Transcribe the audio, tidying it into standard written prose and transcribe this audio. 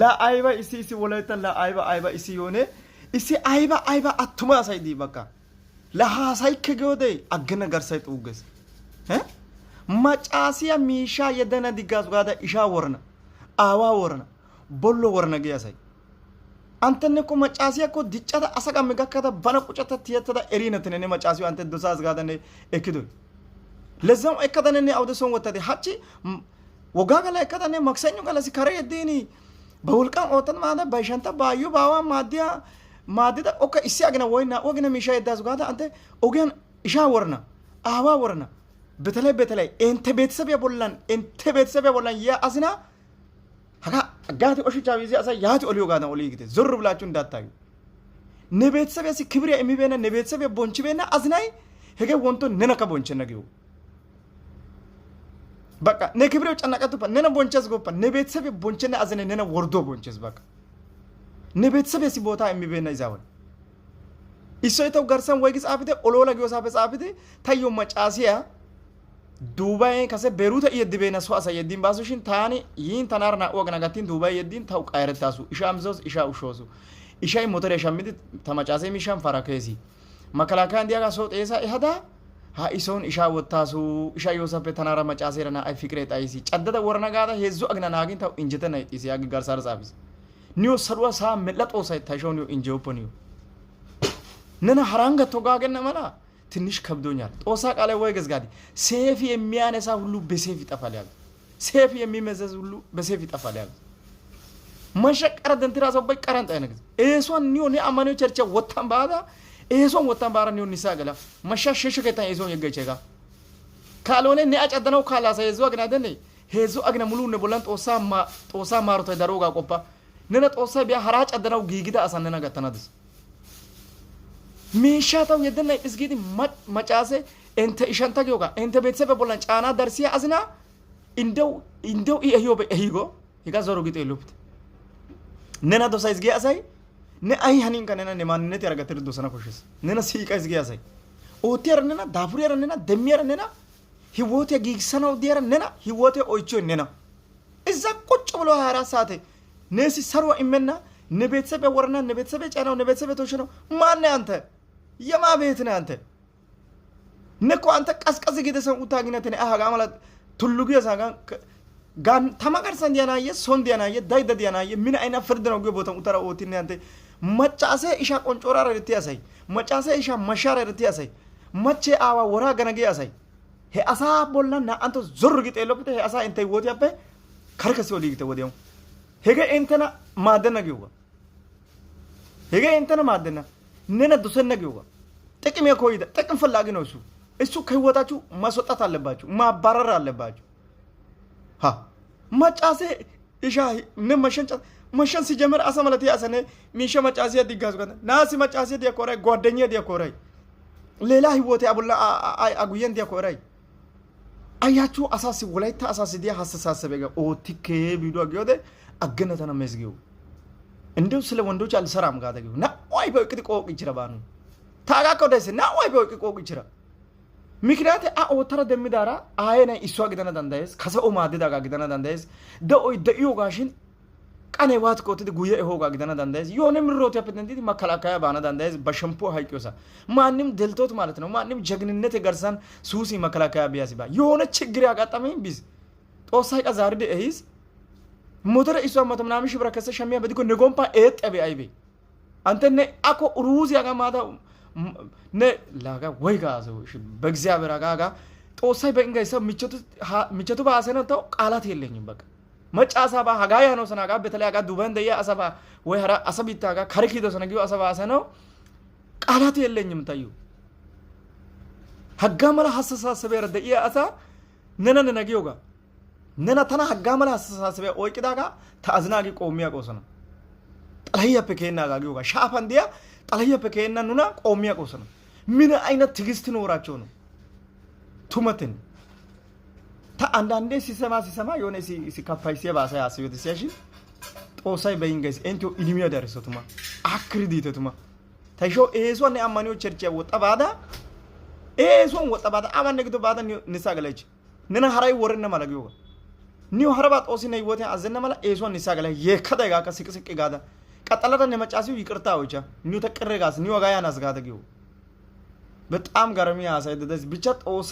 la ayba isi wolaytan la ayba isi yone isi ayba attuma asay di bakka la haasaykke giyode aggena garssay xuugees macaasiya miishaa yeddana diggaas gaada ishaa worana aawaa worana bollo worana giya asay antenne ko macaasiya ko diccada asa qamme gakkada bana qucata tiyattada erinatene ne macaasiyo ante dosaas gaadane ekkidoy lezzam ekkadane ne awde son wottade hachchi wogaa gala ekkadane maksenyo galasi kare yeddini bawulqan ootan maada bayshanta baayyo baawa maaddida okka issi agina woyna ogina miishaa yeddaas gaada ante ogiyan ishaa worana aawaa worana በተለይ እንተ ቤተሰብ ቦላን ያ አዝና ሀጋ አጋቲ ኦሽቻ ቢዚ አሳ ያቲ ኦሊዮ ጋና ኦሊ ይግተ ዞር ብላችሁ እንዳታዩ ነቤተሰብ ያሲ ክብር የሚበና ነቤተሰብ ቦንቺ በና አዝናይ ሄገ ወንቶ ነነከ ቦንቺ ነጊው በቃ ነክብሬው ጨናቀቱ ነነ ቦንቸስ ጎፓ ነቤተሰብ ቦንቺና አዝነ ነነ ወርዶ ቦንቸስ በቃ ነቤተሰብ ያሲ ቦታ የሚበና ይዛወን ኢሶይተው ገርሰን ወይግስ አፍቴ ኦሎላ ጊዮሳፈ ጻፍቴ ታዮ መጫሲያ Dubai kase Beruta yeddibena so asa yeddin basushin tani yin tanarna ogna gatin Dubai yeddin taw qayretasu isha amzos isha ushosu isha motore shamidi tamachase misham farakesi makalaka ndiaga so tesa ihada ha ison isha wottasu isha yosape tanara machaserana ay fikret ayisi caddada worna gada hezu agna nagin taw injete nay isi agi garsar sabis niyo sarwa sa melato say tashon yo injoponiyo nena haranga togagenna mala ትንሽ ከብዶኛል ጦሳ ቃለ ወይ ገዝጋዲ ሴፍ የሚያነሳ ሁሉ በሴፍ ይጠፋል ያለ ሴፍ የሚመዘዝ ሁሉ በሴፍ ይጠፋል ያለ መሸቀረ ደንትራ ሰው በቀራንጣ አይነግዝ ኤሶን ኒዮ ኒ አማኒዮ ቸርቸ ወጣን ባዳ ኤሶን ወጣን ባራ ኒዮ ንሳገላ መሻሸሽ ከታ ኤሶን የገቸጋ ካልሆነ ኒ አጨደነው ካላሳ የዞ አግናደነ ሄዞ አግና ሙሉ ነቦላን ጦሳ ማሩተ ዳሮጋ ቆፓ ነነ ጦሳ ቢያ ሀራ አጨደነው ጊጊዳ አሳነና ገተናድስ ሚሻታው የደና እስጊዲ ማጫሴ እንተ ኢሻንታ ጊዮጋ እንተ ቤተሰብ ቦላን ጫና ደርሲያ አዝና እንደው ይሄዮ በይጎ ይጋ ዞሮ ጊጤ ሉፕት ነና ዶሳ እስጊ አሳይ ነ አይ ሀኒን ከነና ነማንነት ያረጋትር ዶሰና ኮሽስ ነና ሲቃ እስጊ አሳይ ኦቴር ነና ዳፍሪር ነና ደሚር ነና ህይወቴ ጊግሰናው ዲር ነና ህይወቴ ኦይቾ ነና እዛ ቁጭ ብሎ 24 ሰዓት ነሲ ሰርዋ ኢመና ነቤተሰብ ወርና ነቤተሰብ ጫናው ነቤተሰብ ተወሽነው ማን አንተ የማ ቤት ነህ አንተ ነኮ አንተ ቀስቀስ ጌተሰን ኡታግነት ነህ አሃ ጋማላ ቱሉግ ያሳጋ ጋን ተማቀርሰን ዲያናየ ሶን ዲያናየ ዳይደ ዲያናየ ምን አይና ፍርድ ነው ገቦተን ኡተራ ኦቲነ አንተ መጫሴ ኢሻ ቆንጮራ ረቲ ያሳይ መጫሴ ኢሻ መሻራ ረቲ ያሳይ መቼ አዋ ወራ ገነገ ያሳይ ሄ አሳ ቦላና አንተ ዞር ጊጤ ለብተ ሄ አሳ እንተ ይወት ያበ ከርከስ ወሊግተ ወዲያው ሄገ እንተና ማደና ጊዋ ሄገ እንተና ማደና ነነ ዱሰነ ጊዋ ጥቅም የኮይደ ጥቅም ፈላጊ ነው እሱ ከህይወታችሁ ማስወጣት አለባችሁ ማባረር አለባችሁ ها مچاسه إيشا مشان سيجمر أسا ملتي أسنة ميشا مچاسه ديغاز كنا ناسي مچاسه ديا كوراي غودنيا ديا كوراي ليلا هيوتي أبولا أغوين ديا كوراي أياتو أساسي ولايتا أساسي ديا حساسة بيغا أو تيكي بيدو أغيو ده أغنى تانا مزغيو اندو سلا وندو چال سرام غادا غيو نا واي بيو كدي قوق إجرا بانو تاغا كوديسي نا واي بيو كدي قوق إجرا ምክንያት አወተረ ደምዳራ አይነ ኢሷ ገደና ዳንዳይስ ከሰው ማደዳ ጋር ገደና ዳንዳይስ ደኦይ ደዮ ጋሽን ቀኔ ዋት ኮት ጉየ ሆጋ ገደና ዳንዳይስ የሆነ ምሮት ያፈተንዲ መከላከያ ባና ዳንዳይስ በሸምፖ ሃይቆሳ ማንም ደልቶት ማለት ነው ማንም ጀግንነት የገርሳን ሱሲ መከላከያ ቢያሲባ የሆነ ችግር ያጋጠመኝ ቢዝ ጦሳይ ቀዛርደ እይስ ሞተር ኢሷ ማተምናም ሽብራ ከሰ ሸሚያ በዲኮ ነጎምፓ ኤጠበ አይቤ አንተነ አኮ ሩዝ ያጋማታ ne laga wayga so በእግዚአብሔር አጋጋ ጦሳይ በእንጋይሰ ምቸቱ ባሰነ ተው ቃላት የለኝም በቃ መጫሳባ ሀጋያ ነው ሰናጋ በተለይ አጋ ዱበን ደያ አሰባ ወይ ሀራ አሰቢታ ጋ ከርኪዶ ሰነጊው አሰባ አሰነው ቃላት የለኝም ታዩ ሀጋመላ ሐሰሳሰበ ረደያ አሳ ነነነ ነጊውጋ ነና ተና ሀጋመላ ሐሰሳሰበ ወይቂዳጋ ታዝናጊ ቆሚያ ቆሰነ ጠላያ በከና ጋጊውጋ ሻፋንዲያ ጠላያ በከና ኑና ቆሚያ ቆሰነ ምን አይነት ትግስት ኖራቸው ነው ቱመትን ታ አንዳንዴ ሲሰማ የሆነ ሲካፋይ ሲባሳ ያስዩት ሲያሺ ጦሳይ በእንግሊዝ እንቶ ኢኒሚያ ደረሰቱማ አክሪዲተቱማ ታይሾ ኤሶን ያማኒዮ ቸርቸ ወጣባዳ ኤሶን ወጣባዳ አማን ነግቶ ባዳ ንሳገለች ነና ሀራይ ወረነ ማለጊው niyo haraba xoosi ne wote azena mala eeson nisagala yekada ga ka sikisiki gada ቀጠለደ ነመጫሲው ይቅርታ ወጫ ኒው ተቀረጋስ ኒው ጋያናስ ጋደ ጊው በጣም ገረሚ ያሳይደስ ብቻ ጦሳ